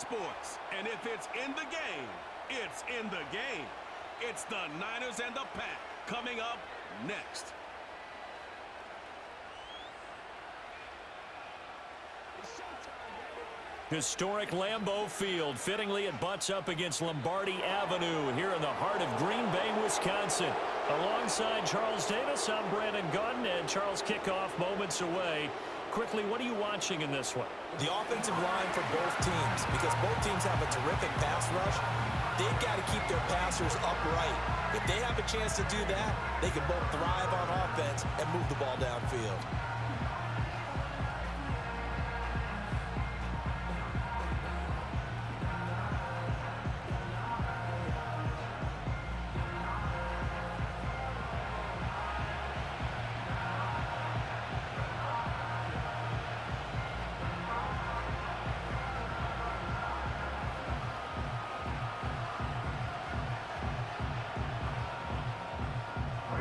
sports. And if it's in the game, it's in the game. It's the Niners and the Pack coming up next. Historic Lambeau Field. Fittingly, it butts up against Lombardi Avenue here in the heart of Green Bay, Wisconsin. Alongside Charles Davis, I'm Brandon Gunn, and Charles kickoff moments away. Quickly, what are you watching in this one? The offensive line for both teams, because both teams have a terrific pass rush. They've got to keep their passers upright. If they have a chance to do that, they can both thrive on offense and move the ball downfield.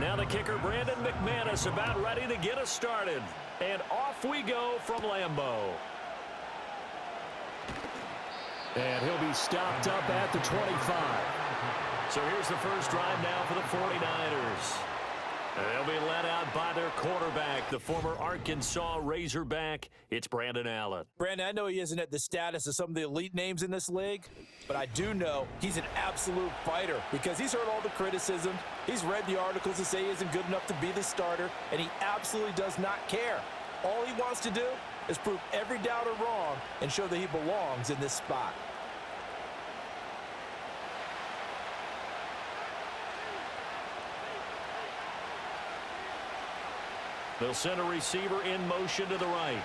Now the kicker, Brandon McManus, about ready to get us started. And off we go from Lambeau. And he'll be stopped up at the 25. So here's the first drive now for the 49ers. They'll be led out by their quarterback, the former Arkansas Razorback. It's Brandon Allen. Brandon, I know he isn't at the status of some of the elite names in this league, but I do know he's an absolute fighter because he's heard all the criticism. He's read the articles that say he isn't good enough to be the starter, and he absolutely does not care. All he wants to do is prove every doubter wrong and show that he belongs in this spot. They'll send a receiver in motion to the right.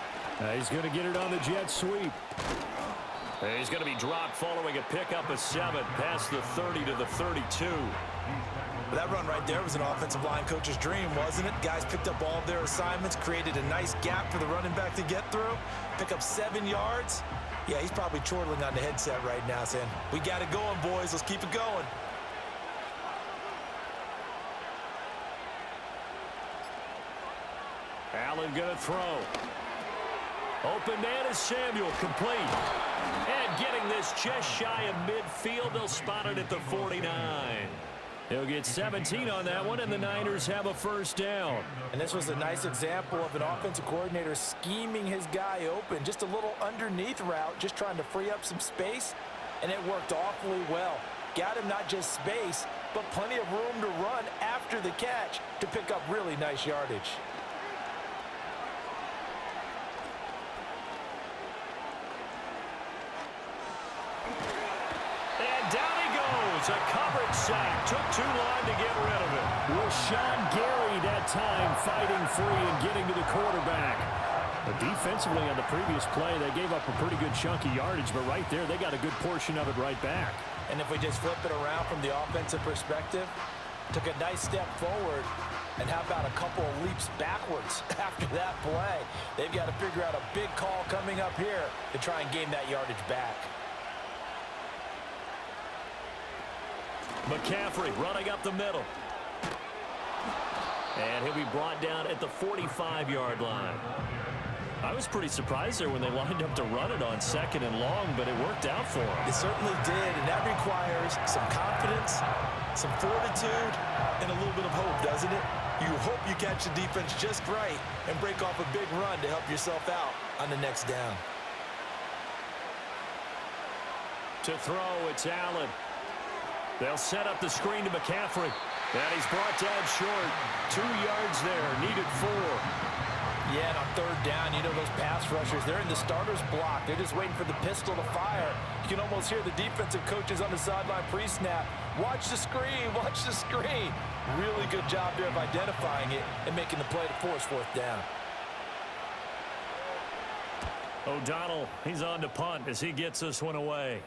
He's going to get it on the jet sweep. He's going to be dropped following a pickup of 7 past the 30 to the 32. That run right there was an offensive line coach's dream, wasn't it? Guys picked up all of their assignments, created a nice gap for the running back to get through, pick up 7 yards. Yeah, he's probably chortling on the headset right now saying, we got it going, boys. Let's keep it going. Allen going to throw. Open man is Samuel, complete. And getting this just shy of midfield, they'll spot it at the 49. He'll get 17 on that one, and the Niners have a first down. And this was a nice example of an offensive coordinator scheming his guy open. Just a little underneath route, just trying to free up some space, and it worked awfully well. Got him not just space, but plenty of room to run after the catch to pick up really nice yardage. A coverage sack. Took too long to get rid of it. Rashawn Gary that time fighting free and getting to the quarterback. But defensively on the previous play, they gave up a pretty good chunk of yardage, but right there, they got a good portion of it right back. And if we just flip it around from the offensive perspective, took a nice step forward, and how about a couple of leaps backwards after that play? They've got to figure out a big call coming up here to try and gain that yardage back. McCaffrey running up the middle. And he'll be brought down at the 45-yard line. I was pretty surprised there when they lined up to run it on 2nd and long, but it worked out for him. It certainly did, and that requires some confidence, some fortitude, and a little bit of hope, doesn't it? You hope you catch the defense just right and break off a big run to help yourself out on the next down. To throw, it's Allen. They'll set up the screen to McCaffrey. And he's brought down short. 2 yards there, needed 4. Yeah, and on 3rd down, you know those pass rushers, they're in the starter's block. They're just waiting for the pistol to fire. You can almost hear the defensive coaches on the sideline pre-snap. Watch the screen, watch the screen. Really good job there of identifying it and making the play to force 4th down. O'Donnell, he's on to punt as he gets this one away.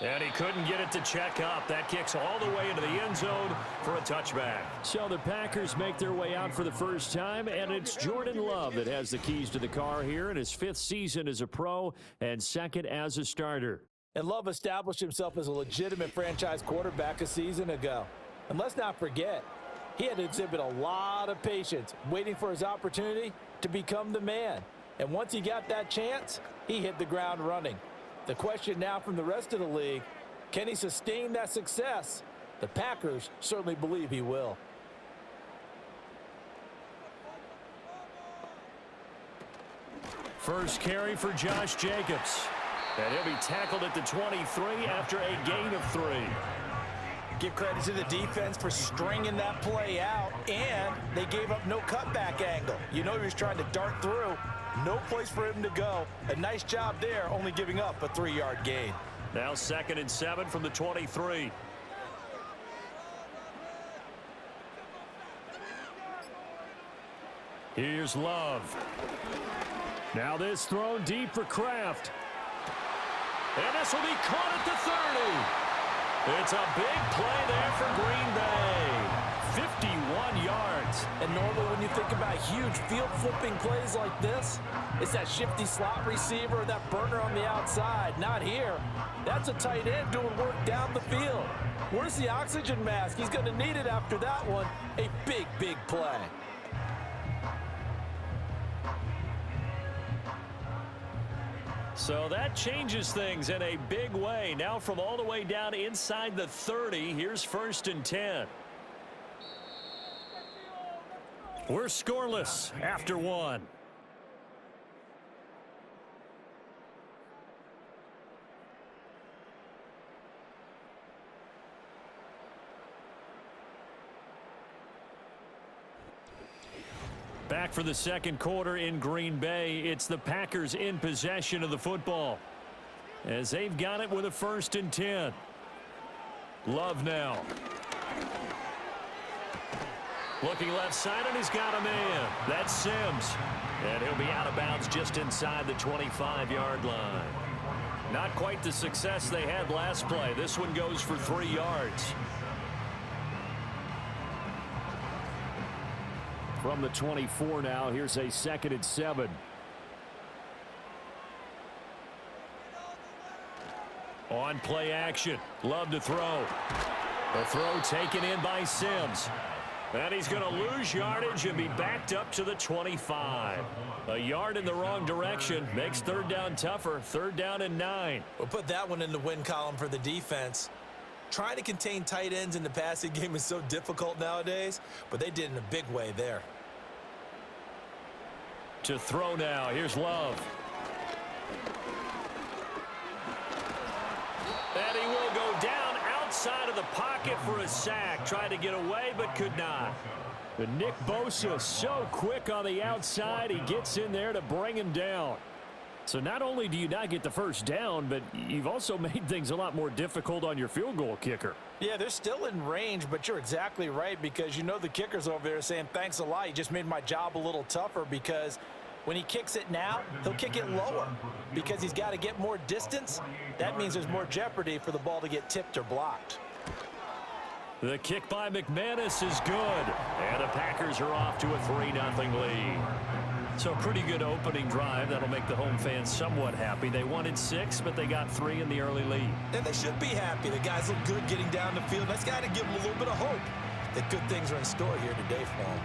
And he couldn't get it to check up. That kicks all the way into the end zone for a touchback. So the Packers make their way out for the first time, and it's Jordan Love that has the keys to the car here in his 5th season as a pro and 2nd as a starter. And Love established himself as a legitimate franchise quarterback a season ago. And let's not forget, he had to exhibit a lot of patience waiting for his opportunity to become the man. And once he got that chance, he hit the ground running. The question now from the rest of the league, can he sustain that success? The Packers certainly believe he will. First carry for Josh Jacobs. And he'll be tackled at the 23 after a gain of 3. Give credit to the defense for stringing that play out, and they gave up no cutback angle. You know he was trying to dart through. No place for him to go. A nice job there, only giving up a 3-yard gain. Now 2nd and 7 from the 23. Here's Love. Now this thrown deep for Kraft. And this will be caught at the 30. It's a big play there for Green Bay. 51 yards. And normally when you think about huge field flipping plays like this, it's that shifty slot receiver or that burner on the outside. Not here. That's a tight end doing work down the field. Where's the oxygen mask? He's going to need it after that one. A big, big play. So that changes things in a big way. Now from all the way down inside the 30, here's 1st and 10. We're scoreless after 1. Back for the 2nd quarter in Green Bay. It's the Packers in possession of the football, as they've got it with a 1st and 10. Love now. Looking left side, and he's got a man. That's Sims. And he'll be out of bounds just inside the 25-yard line. Not quite the success they had last play. This one goes for 3 yards. From the 24 now, here's a 2nd and 7. On play action. Love to throw. The throw taken in by Sims. And he's going to lose yardage and be backed up to the 25. A yard in the wrong direction makes 3rd down tougher. 3rd down and 9. We'll put that one in the win column for the defense. Trying to contain tight ends in the passing game is so difficult nowadays, but they did in a big way there. To throw now. Here's Love. And he will go down outside of the pocket for a sack. Tried to get away, but could not. But Nick Bosa so quick on the outside. He gets in there to bring him down. So not only do you not get the 1st down, but you've also made things a lot more difficult on your field goal kicker. Yeah, they're still in range, but you're exactly right, because you know the kicker's over there saying, thanks a lot. You just made my job a little tougher, because when he kicks it now, he'll kick it lower because he's got to get more distance. That means there's more jeopardy for the ball to get tipped or blocked. The kick by McManus is good, and the Packers are off to a 3-0 lead. So a pretty good opening drive. That'll make the home fans somewhat happy. They wanted 6, but they got 3 in the early lead. And they should be happy. The guys look good getting down the field. That's got to give them a little bit of hope that good things are in store here today for them.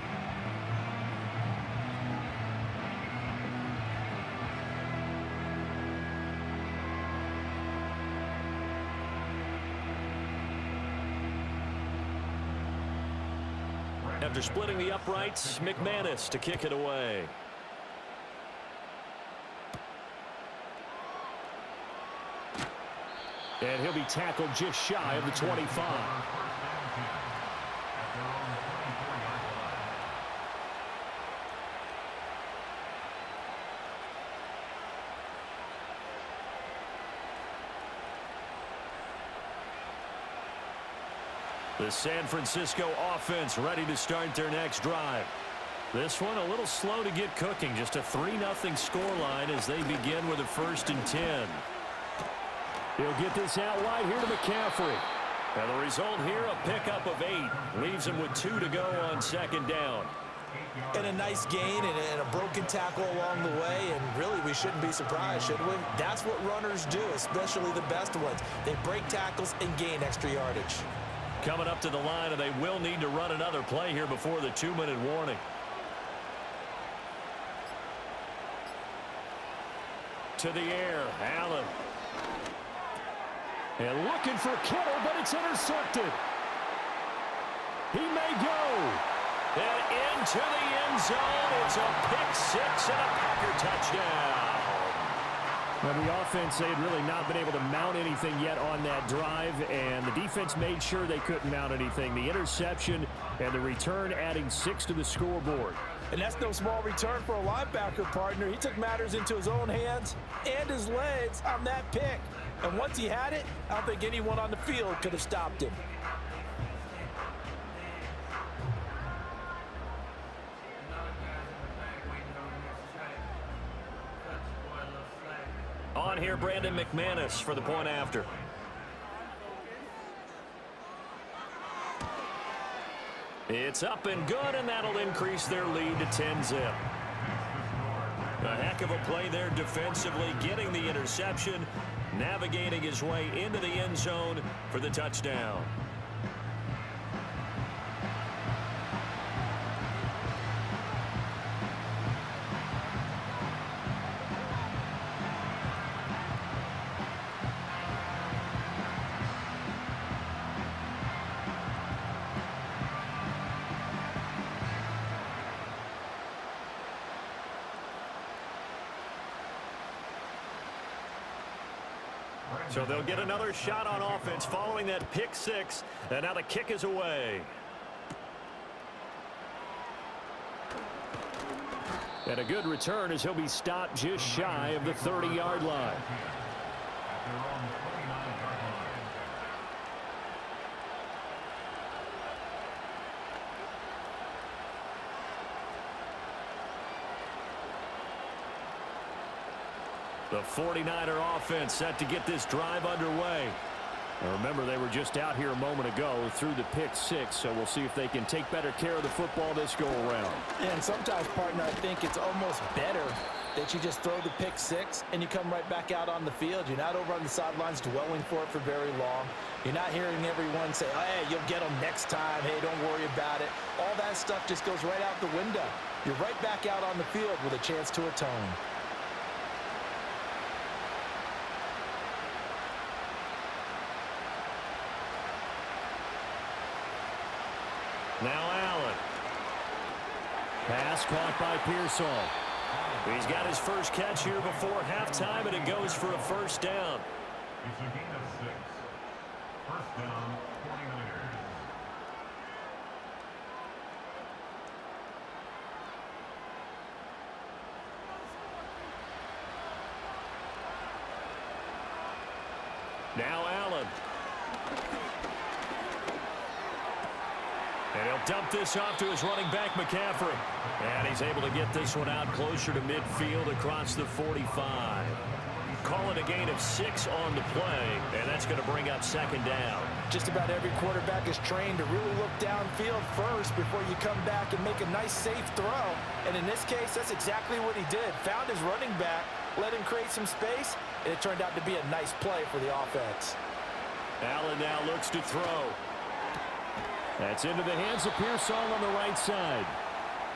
After splitting the uprights, McManus to kick it away. And he'll be tackled just shy of the 25. The San Francisco offense ready to start their next drive. This one a little slow to get cooking. Just a 3-0 scoreline as they begin with a 1st and 10. He'll get this out wide here to McCaffrey. And the result here, a pickup of 8. Leaves him with 2 to go on 2nd down. And a nice gain and a broken tackle along the way. And really, we shouldn't be surprised, should we? That's what runners do, especially the best ones. They break tackles and gain extra yardage. Coming up to the line, and they will need to run another play here before the 2-minute warning. To the air, Allen. And looking for Kittle, but it's intercepted. He may go. And into the end zone. It's a pick six and a Packer touchdown. Now, the offense, they had really not been able to mount anything yet on that drive, and the defense made sure they couldn't mount anything. The interception and the return adding 6 to the scoreboard. And that's no small return for a linebacker partner. He took matters into his own hands and his legs on that pick. And once he had it, I don't think anyone on the field could have stopped him. On here, Brandon McManus for the point after. It's up and good, and that'll increase their lead to 10-zip. A heck of a play there defensively, getting the interception, navigating his way into the end zone for the touchdown. So they'll get another shot on offense following that pick six, and now the kick is away. And a good return as he'll be stopped just shy of the 30-yard line. The 49er offense set to get this drive underway. Now remember, they were just out here a moment ago through the pick six, so we'll see if they can take better care of the football this go around. Yeah, and sometimes, partner, I think it's almost better that you just throw the pick six and you come right back out on the field. You're not over on the sidelines dwelling for it for very long. You're not hearing everyone say, oh, hey, you'll get them next time. Hey, don't worry about it. All that stuff just goes right out the window. You're right back out on the field with a chance to atone. Now Allen. Pass caught by Pearsall. He's got his first catch here before halftime, and it goes for a first down. It's a gain of 6. First down, 49ers. Now Allen. And he'll dump this off to his running back, McCaffrey. And he's able to get this one out closer to midfield across the 45. Call it a gain of 6 on the play, and that's going to bring up second down. Just about every quarterback is trained to really look downfield first before you come back and make a nice, safe throw. And in this case, that's exactly what he did. Found his running back, let him create some space, and it turned out to be a nice play for the offense. Allen now looks to throw. That's into the hands of Pearsall on the right side.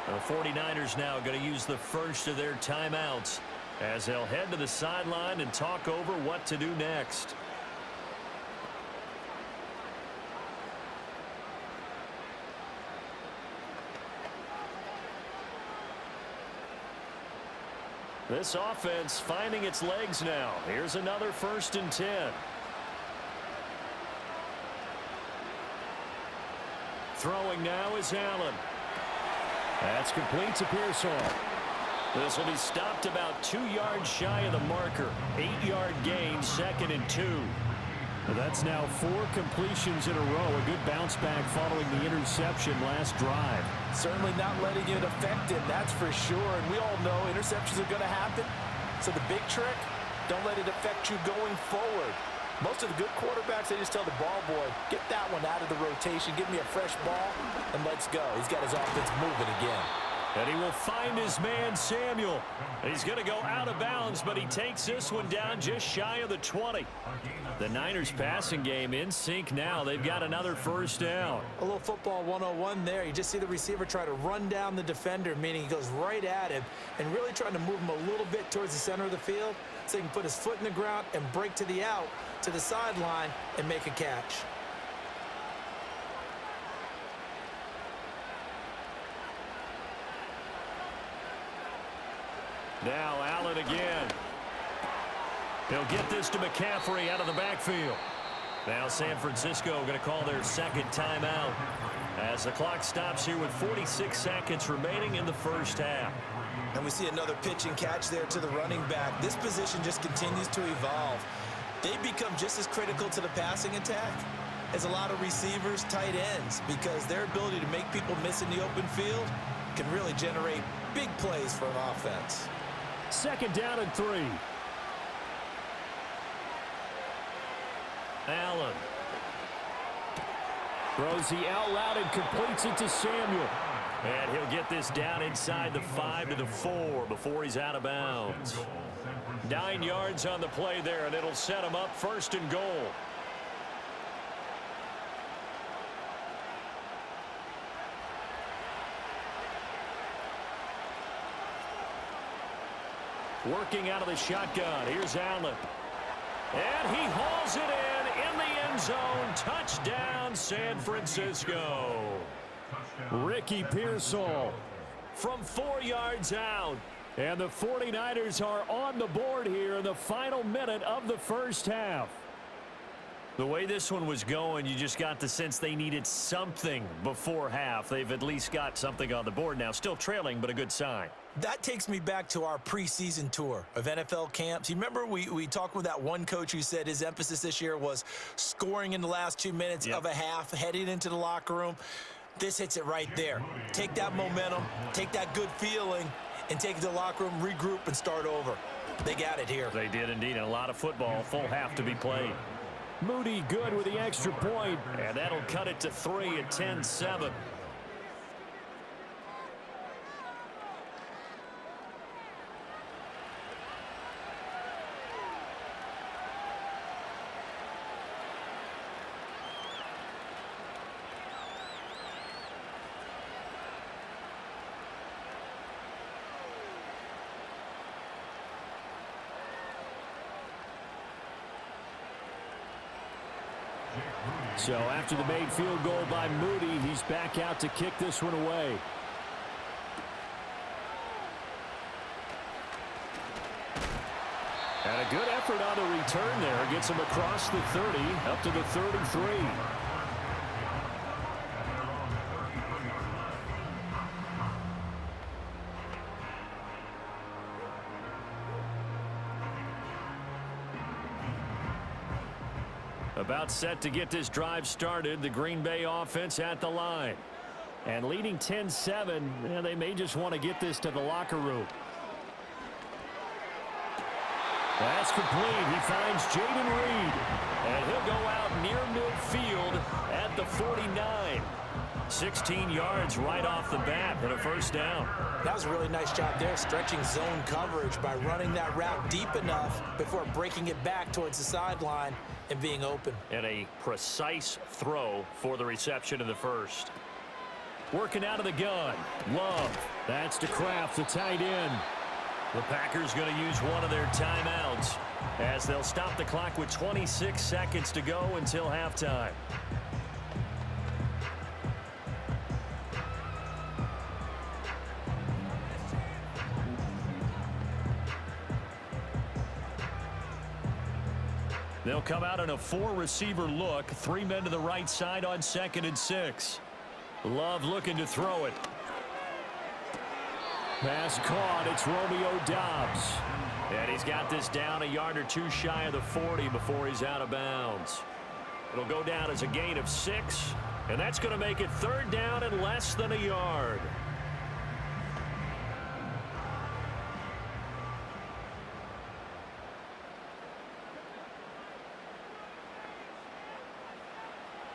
The 49ers now going to use the first of their timeouts as they'll head to the sideline and talk over what to do next. This offense finding its legs now. Here's another 1st and 10. Throwing now is Allen. That's complete to Pearsall. This will be stopped about 2 yards shy of the marker. 8-yard gain, 2nd and 2. That's now 4 completions in a row. A good bounce back following the interception last drive. Certainly not letting it affect him, that's for sure. And we all know interceptions are going to happen. So the big trick, don't let it affect you going forward. Most of the good quarterbacks, they just tell the ball boy, get that one out of the rotation, give me a fresh ball, and let's go. He's got his offense moving again. And he will find his man, Samuel. He's going to go out of bounds, but he takes this one down just shy of the 20. The Niners passing game in sync now. They've got another first down. A little football 101 there. You just see the receiver try to run down the defender, meaning he goes right at him and really trying to move him a little bit towards the center of the field so he can put his foot in the ground and break to the out, to the sideline, and make a catch. Now Allen again. He'll get this to McCaffrey out of the backfield. Now San Francisco going to call their second timeout as the clock stops here with 46 seconds remaining in the first half. And we see another pitch and catch there to the running back. This position just continues to evolve. They become just as critical to the passing attack as a lot of receivers, tight ends, because their ability to make people miss in the open field can really generate big plays for an offense. Second down and 3. Allen throws the out route and completes it to Samuel. And he'll get this down inside the 5 to the 4 before he's out of bounds. 9 yards on the play there, and it'll set him up first and goal. Working out of the shotgun. Here's Allen. And he hauls it in the end zone. Touchdown, San Francisco. Ricky Pearsall from 4 yards out. And the 49ers are on the board here in the final minute of the first half. The way this one was going, you just got the sense they needed something before half. They've at least got something on the board now. Still trailing, but a good sign. That takes me back to our preseason tour of NFL camps. You remember we talked with that one coach who said his emphasis this year was scoring in the last 2 minutes of a half, heading into the locker room. This hits it right there. Take that momentum, take that good feeling, and take it to the locker room, regroup, and start over. They got it here. They did indeed, and a lot of football, full half to be played. Moody good with the extra point, and that'll cut it to 3 at 10-7. So after the made field goal by Moody, he's back out to kick this one away. And a good effort on the return there. Gets him across the 30, up to the 33. About set to get this drive started. The Green Bay offense at the line. And leading 10-7, they may just want to get this to the locker room. That's complete. He finds Jaden Reed. And he'll go out near midfield at the 49. 16 yards right off the bat and a first down. That was a really nice job there, stretching zone coverage by running that route deep enough before breaking it back towards the sideline and being open. And a precise throw for the reception in the first. Working out of the gun. Love. That's to Kraft, the tight end. The Packers going to use one of their timeouts as they'll stop the clock with 26 seconds to go until halftime. They'll come out in a 4-receiver look. 3 men to the right side on 2nd and 6. Love looking to throw it. Pass caught. It's Romeo Doubs. And he's got this down a yard or 2 shy of the 40 before he's out of bounds. It'll go down as a gain of 6. And that's going to make it 3rd down and less than a yard.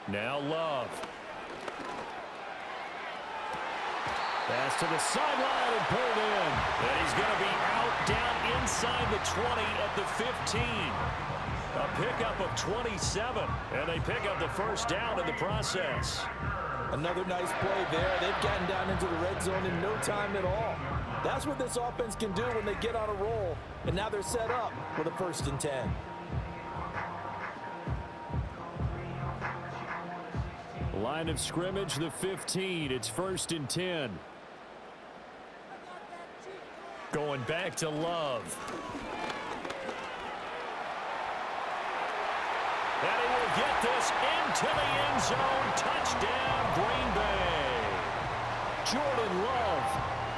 Now Love. Pass to the sideline and pulled in. And he's going to be out down inside the 20 at the 15. A pickup of 27, and they pick up the first down in the process. Another nice play there. They've gotten down into the red zone in no time at all. That's what this offense can do when they get on a roll. And now they're set up with a 1st and 10. Line of scrimmage, the 15. It's 1st and 10. Going back to Love. And he will get this into the end zone. Touchdown, Green Bay. Jordan Love,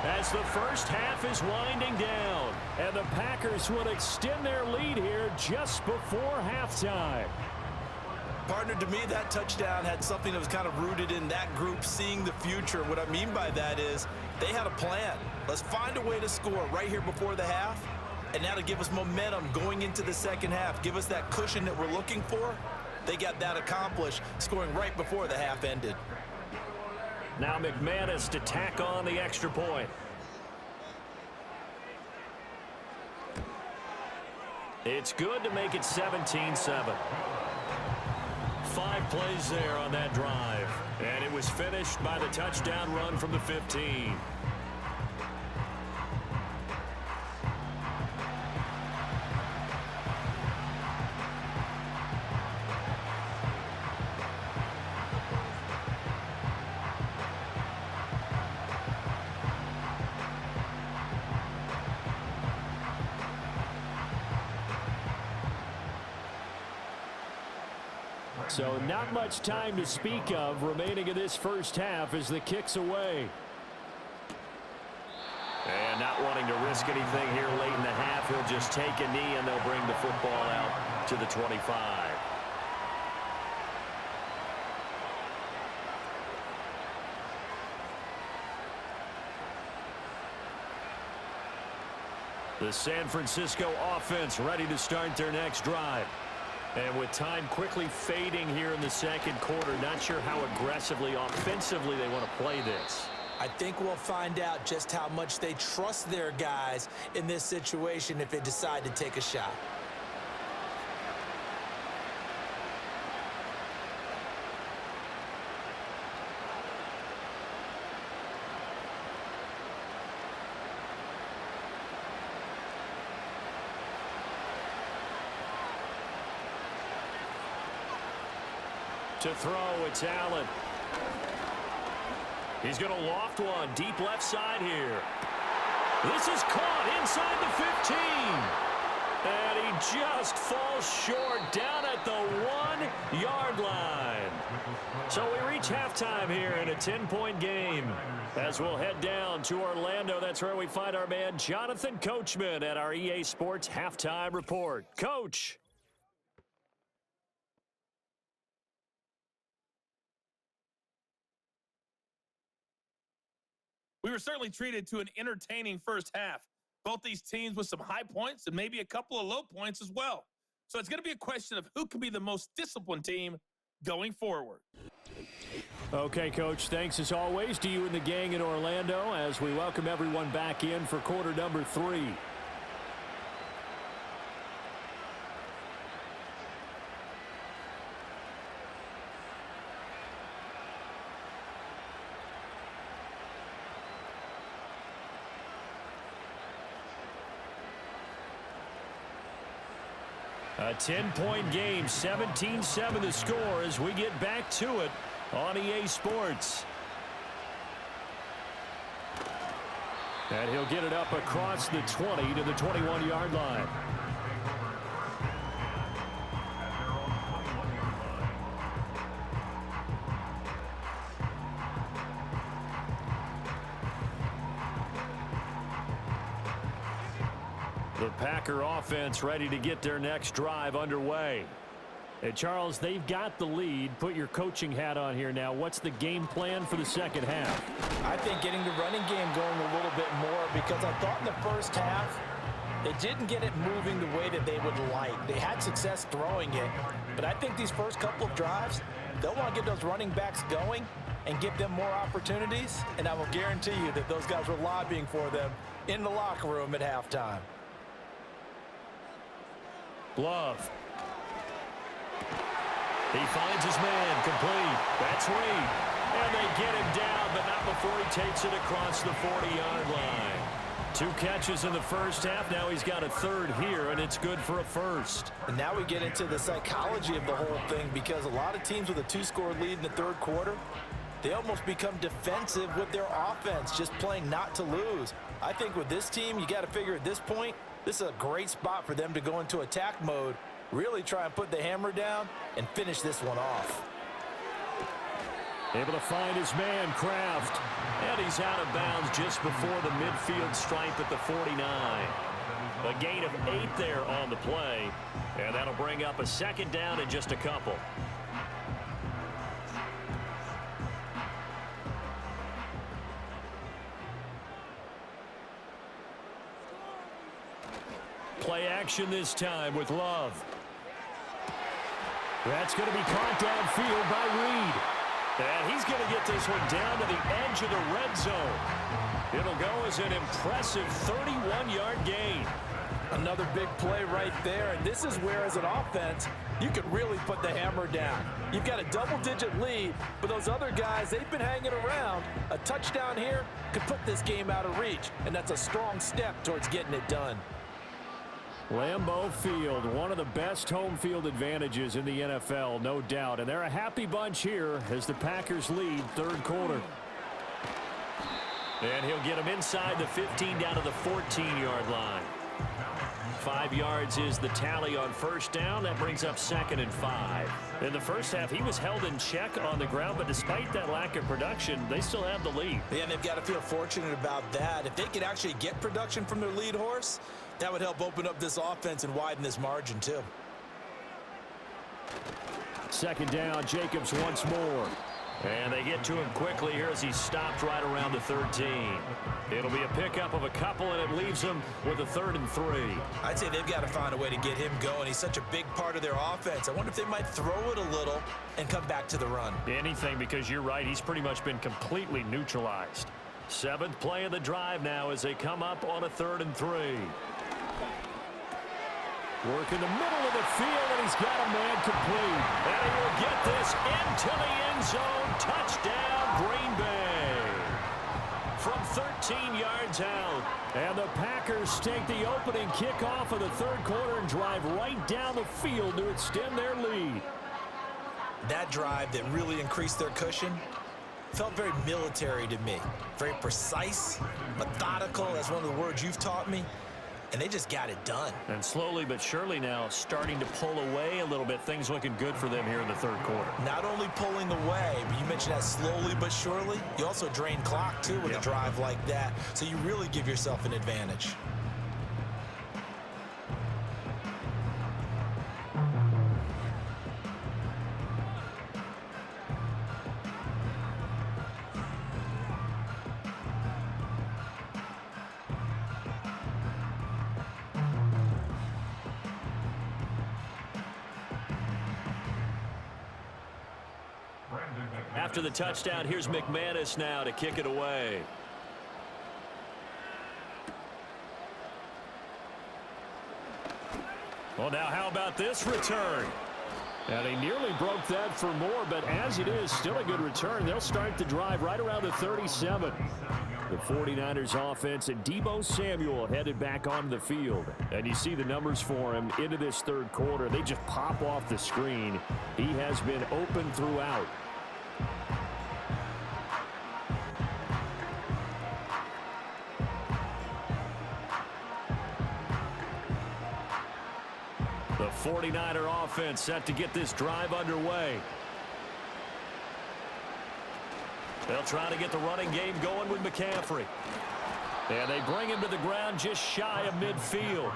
as the first half is winding down. And the Packers will extend their lead here just before halftime. Partner, to me, that touchdown had something that was kind of rooted in that group seeing the future. What I mean by that is they had a plan. Let's find a way to score right here before the half. And now to give us momentum going into the second half, give us that cushion that we're looking for. They got that accomplished, scoring right before the half ended. Now McManus to tack on the extra point. It's good to make it 17-7. 5 plays there on that drive. And it was finished by the touchdown run from the 15. So not much time to speak of remaining in this first half as the kick's away. And not wanting to risk anything here late in the half, he'll just take a knee and they'll bring the football out to the 25. The San Francisco offense ready to start their next drive. And with time quickly fading here in the second quarter, not sure how aggressively, offensively they want to play this. I think we'll find out just how much they trust their guys in this situation if they decide to take a shot. To throw, it's Allen. He's going to loft one deep left side here. This is caught inside the 15. And he just falls short down at the 1-yard line. So we reach halftime here in a 10-point game. As we'll head down to Orlando, that's where we find our man Jonathan Coachman at our EA Sports Halftime Report. Coach. We were certainly treated to an entertaining first half. Both these teams with some high points and maybe a couple of low points as well. So it's going to be a question of who can be the most disciplined team going forward. Okay, Coach, thanks as always to you and the gang in Orlando as we welcome everyone back in for quarter number 3. A 10-point game, 17-7 the score as we get back to it on EA Sports. And he'll get it up across the 20 to the 21-yard line. The Packer offense ready to get their next drive underway. And Charles, they've got the lead. Put your coaching hat on here now. What's the game plan for the second half? I think getting the running game going a little bit more because I thought in the first half they didn't get it moving the way that they would like. They had success throwing it, but I think these first couple of drives, they'll want to get those running backs going and give them more opportunities, and I will guarantee you that those guys were lobbying for them in the locker room at halftime. Love. He finds his man, complete. That's Reed. And they get him down, but not before he takes it across the 40-yard line. 2 catches in the first half. Now he's got a third here, and it's good for a first. And now we get into the psychology of the whole thing, because a lot of teams with a 2-score lead in the third quarter, they almost become defensive with their offense, just playing not to lose. I think with this team, you got to figure at this point, this is a great spot for them to go into attack mode, really try and put the hammer down and finish this one off. Able to find his man, Kraft. And he's out of bounds just before the midfield stripe at the 49. A gain of 8 there on the play. And that'll bring up a second down in just a couple. Play action this time with Love. That's going to be caught downfield by Reed. And he's going to get this one down to the edge of the red zone. It'll go as an impressive 31-yard gain. Another big play right there, and this is where, as an offense, you can really put the hammer down. You've got a double-digit lead, but those other guys, they've been hanging around. A touchdown here could put this game out of reach, and that's a strong step towards getting it done. Lambeau Field, one of the best home field advantages in the NFL, no doubt. And they're a happy bunch here as the Packers lead third quarter. And he'll get them inside the 15 down to the 14-yard line. 5 yards is the tally on first down. That brings up 2nd and 5. In the first half, he was held in check on the ground, but despite that lack of production, they still have the lead. Yeah, and they've got to feel fortunate about that. If they could actually get production from their lead horse, that would help open up this offense and widen this margin, too. 2nd down, Jacobs once more. And they get to him quickly here as he's stopped right around the 13. It'll be a pickup of a couple, and it leaves them with a 3rd and 3. I'd say they've got to find a way to get him going. He's such a big part of their offense. I wonder if they might throw it a little and come back to the run. Anything, because you're right, he's pretty much been completely neutralized. 7th play of the drive now as they come up on a 3rd and 3. Work in the middle of the field, and he's got a man complete. And he will get this into the end zone. Touchdown, Green Bay. From 13 yards out. And the Packers take the opening kickoff of the third quarter and drive right down the field to extend their lead. That drive that really increased their cushion felt very military to me. Very precise, methodical. That's one of the words you've taught me. And they just got it done. And slowly but surely now starting to pull away a little bit. Things looking good for them here in the third quarter. Not only pulling away, but you mentioned that slowly but surely. You also drain clock, too, with a drive like that. So you really give yourself an advantage. After the touchdown, here's McManus now to kick it away. Well, now how about this return? And he nearly broke that for more, but as it is, still a good return. They'll start the drive right around the 37. The 49ers offense and Deebo Samuel headed back onto the field. And you see the numbers for him into this third quarter. They just pop off the screen. He has been open throughout. The 49er offense set to get this drive underway. They'll try to get the running game going with McCaffrey. And they bring him to the ground just shy of midfield.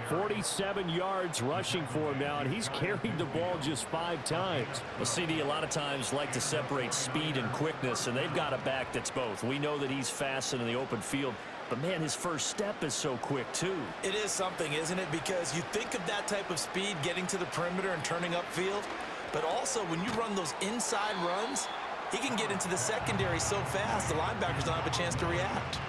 47 yards rushing for him now, and he's carried the ball just 5 times. Well, CD a lot of times like to separate speed and quickness, and they've got a back that's both. We know that he's fast in the open field, but, man, his first step is so quick, too. It is something, isn't it? Because you think of that type of speed getting to the perimeter and turning upfield, but also when you run those inside runs, He can get into the secondary so fast, the linebackers don't have a chance to react.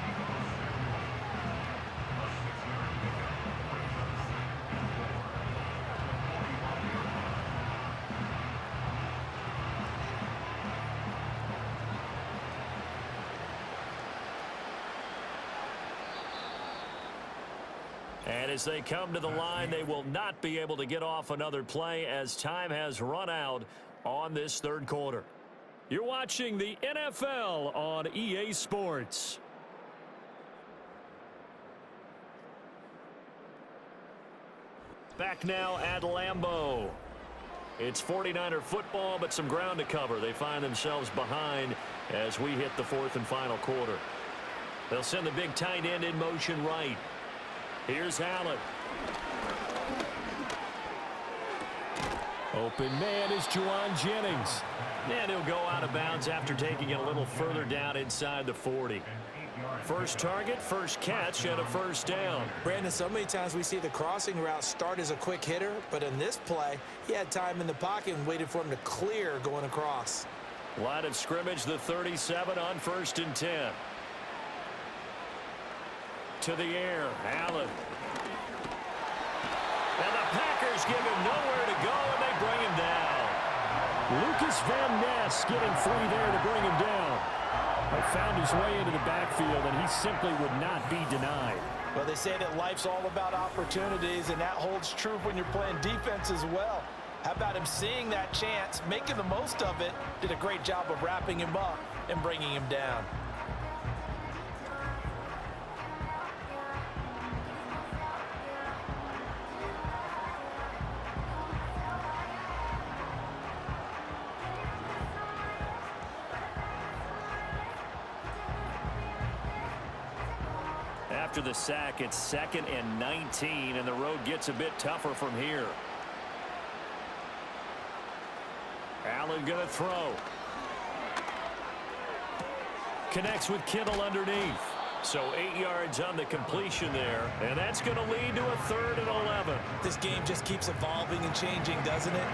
And as they come to the line, they will not be able to get off another play as time has run out on this third quarter. You're watching the NFL on EA Sports. Back now at Lambeau. It's 49er football, but some ground to cover. They find themselves behind as we hit the fourth and final quarter. They'll send the big tight end in motion right. Here's Allen. Open man is Juwan Jennings. And he'll go out of bounds after taking it a little further down inside the 40. First target, first catch, and a first down. Brandon, so many times we see the crossing route start as a quick hitter, but in this play, he had time in the pocket and waited for him to clear going across. Line of scrimmage, the 37 on 1st and 10. To the air, Allen. And the Packers give him nowhere to go, and they bring him down. Lucas Van Ness getting free there to bring him down. He found his way into the backfield, and he simply would not be denied. Well, they say that life's all about opportunities, and that holds true when you're playing defense as well. How about him seeing that chance, making the most of it, did a great job of wrapping him up and bringing him down. After the sack, it's 2nd and 19, and the road gets a bit tougher from here. Allen going to throw. Connects with Kittle underneath. So 8 yards on the completion there, and that's going to lead to a 3rd and 11. This game just keeps evolving and changing, doesn't it?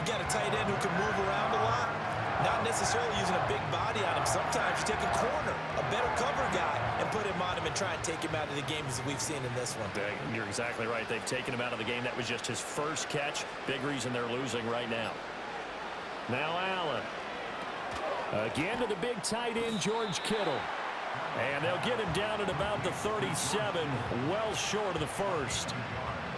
You got a tight end who can move around a lot. Not necessarily using a big body on him. Sometimes you take a corner, a better cover guy, and put him on him and try and take him out of the game as we've seen in this one. You're exactly right. They've taken him out of the game. That was just his first catch. Big reason they're losing right now. Now Allen. Again to the big tight end, George Kittle. And they'll get him down at about the 37, well short of the first.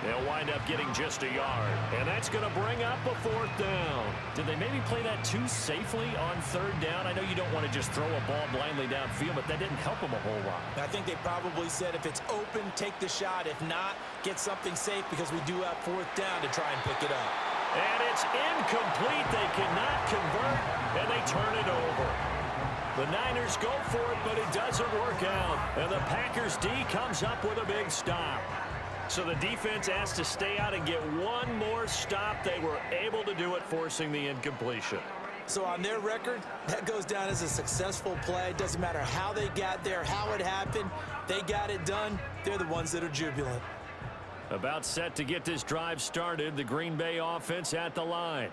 They'll wind up getting just a yard. And that's going to bring up a 4th down. Did they maybe play that too safely on 3rd down? I know you don't want to just throw a ball blindly downfield, but that didn't help them a whole lot. I think they probably said if it's open, take the shot. If not, get something safe because we do have 4th down to try and pick it up. And it's incomplete. They cannot convert, and they turn it over. The Niners go for it, but it doesn't work out. And the Packers D comes up with a big stop. So the defense has to stay out and get one more stop. They were able to do it, forcing the incompletion. So on their record, that goes down as a successful play. Doesn't matter how they got there, how it happened. They got it done. They're the ones that are jubilant. About set to get this drive started, the Green Bay offense at the line.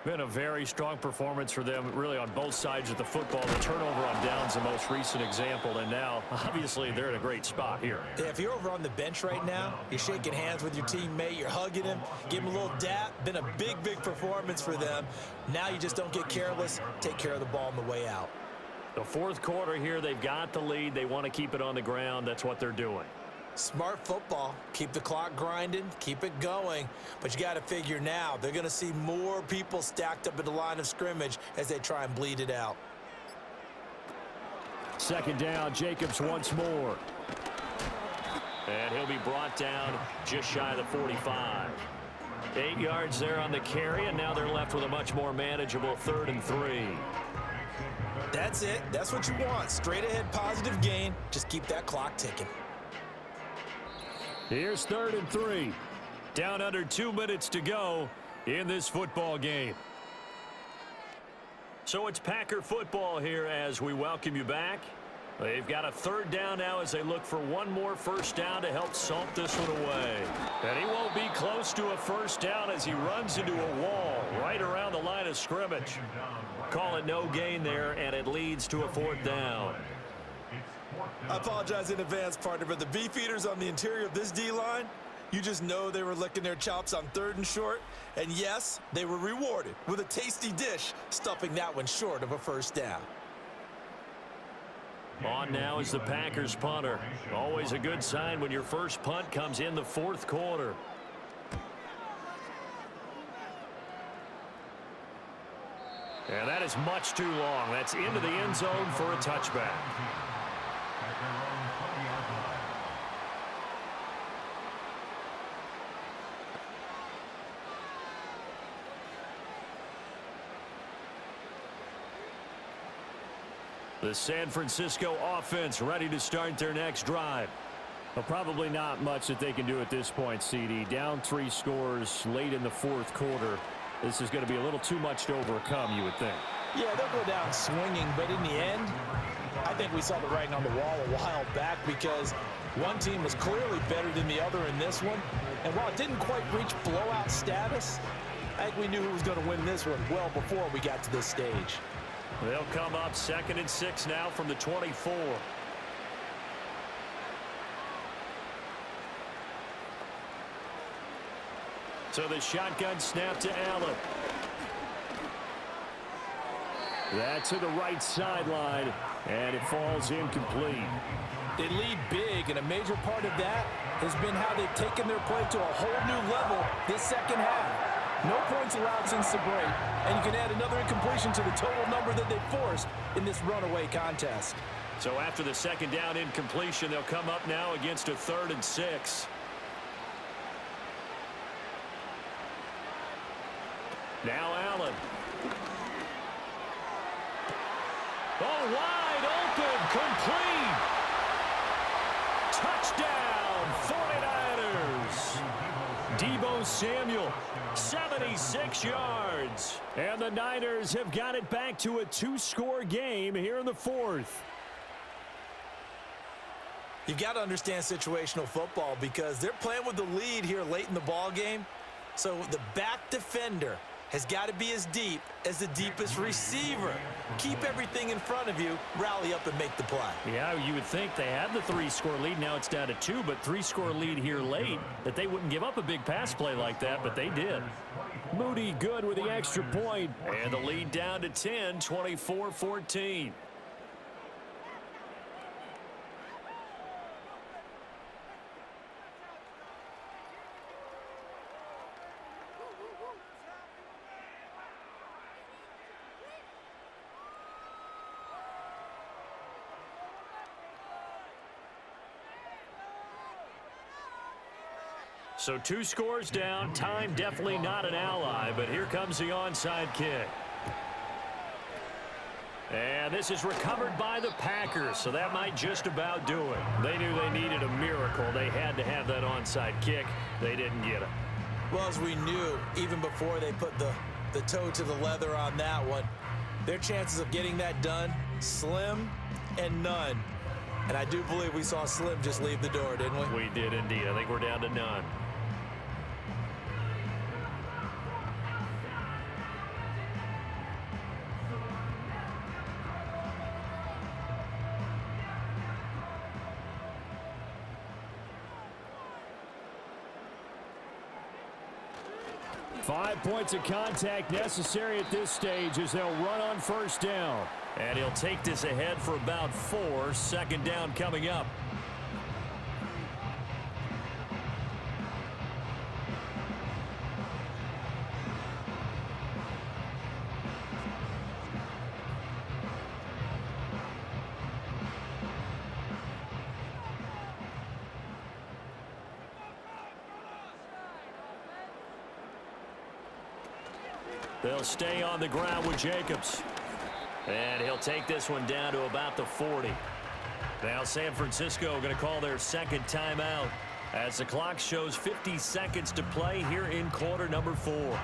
Been a very strong performance for them, really, on both sides of the football. The turnover on downs, the most recent example, and now, obviously, they're in a great spot here. Yeah, if you're over on the bench right now, you're shaking hands with your teammate, you're hugging him, give him a little dap. Been a big, big performance for them. Now you just don't get careless. Take care of the ball on the way out. The 4th quarter here, they've got the lead. They want to keep it on the ground. That's what they're doing. Smart football. Keep the clock grinding. Keep it going. But you got to figure now, they're going to see more people stacked up at the line of scrimmage as they try and bleed it out. 2nd down, Jacobs once more. And he'll be brought down just shy of the 45. 8 yards there on the carry, and now they're left with a much more manageable 3rd and 3. That's it. That's what you want. Straight ahead positive gain. Just keep that clock ticking. Here's 3rd and 3. Down under 2 minutes to go in this football game. So it's Packer football here as we welcome you back. They've got a 3rd down now as they look for one more first down to help salt this one away. And he won't be close to a first down as he runs into a wall right around the line of scrimmage. Call it no gain there, and it leads to a 4th down. I apologize in advance, partner, but the beef eaters on the interior of this D-line, you just know they were licking their chops on 3rd and short. And yes, they were rewarded with a tasty dish, stuffing that one short of a 1st down. On now is the Packers punter. Always a good sign when your first punt comes in the 4th quarter. And that is much too long. That's into the end zone for a touchback. The San Francisco offense ready to start their next drive. Well, probably not much that they can do at this point, CD. Down 3 scores late in the 4th quarter. This is going to be a little too much to overcome, you would think. Yeah, they'll go down swinging, but in the end, I think we saw the writing on the wall a while back because one team was clearly better than the other in this one. And while it didn't quite reach blowout status, I think we knew who was going to win this one well before we got to this stage. They'll come up 2nd and 6 now from the 24. So the shotgun snap to Allen. That's to the right sideline, and it falls incomplete. They lead big, and a major part of that has been how they've taken their play to a whole new level this second half. No points allowed since the break, and you can add another incompletion to the total number that they forced in this runaway contest. So after the 2nd down incompletion, they'll come up now against a 3rd and 6. Now Allen. Oh, wide open, complete. Touchdown, 49ers. Deebo Samuel, 76 yards. And the Niners have got it back to a 2-score game here in the 4th. You've got to understand situational football because they're playing with the lead here late in the ball game. So the back defender has got to be as deep as the deepest receiver. Keep everything in front of you, rally up and make the play. Yeah, you would think they had the 3-score lead. Now it's down to 2, but 3-score lead here late, that they wouldn't give up a big pass play like that, but they did. Moody good with the extra point. And the lead down to 10, 24-14. So 2 scores down. Time definitely not an ally, but here comes the onside kick. And this is recovered by the Packers, so that might just about do it. They knew they needed a miracle. They had to have that onside kick. They didn't get it. Well, as we knew, even before they put the toe to the leather on that one, their chances of getting that done, slim and none. And I do believe we saw Slim just leave the door, didn't we? We did indeed. I think we're down to none. Five points of contact necessary at this stage as they'll run on 1st down. And he'll take this ahead for about 4. 2nd down coming up. They'll stay on the ground with Jacobs. And he'll take this one down to about the 40. Now San Francisco going to call their 2nd timeout as the clock shows 50 seconds to play here in quarter number 4.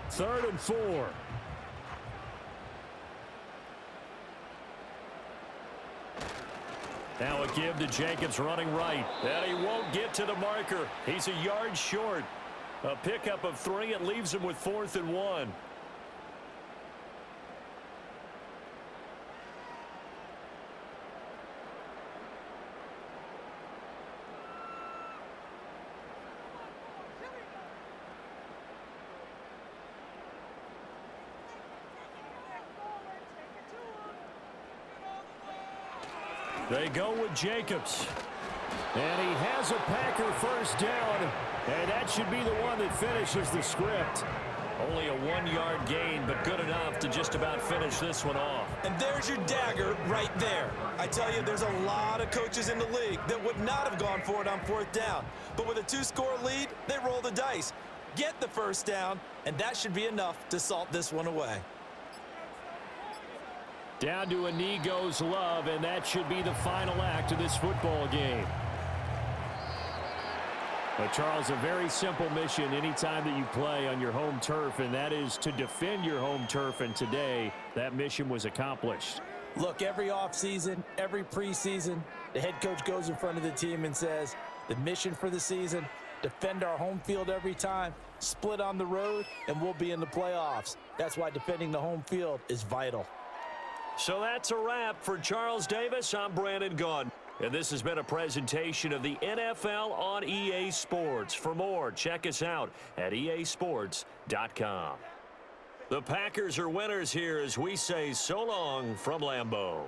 Third and 4. Now a give to Jacobs running right. And he won't get to the marker. He's a yard short. A pickup of 3. It leaves him with 4th and 1. They go with Jacobs. And he has a Packer first down. And that should be the one that finishes the script. Only a 1-yard gain, but good enough to just about finish this one off. And there's your dagger right there. I tell you, there's a lot of coaches in the league that would not have gone for it on 4th down. But with a 2-score lead, they roll the dice. Get the first down, and that should be enough to salt this one away. Down to a knee goes Love, and that should be the final act of this football game. But Charles, a very simple mission anytime that you play on your home turf, and that is to defend your home turf, and today that mission was accomplished. Look, every offseason, every preseason, the head coach goes in front of the team and says, the mission for the season, defend our home field every time, split on the road, and we'll be in the playoffs. That's why defending the home field is vital. So that's a wrap for Charles Davis. I'm Brandon Gaudin. And this has been a presentation of the NFL on EA Sports. For more, check us out at easports.com. The Packers are winners here as we say so long from Lambeau.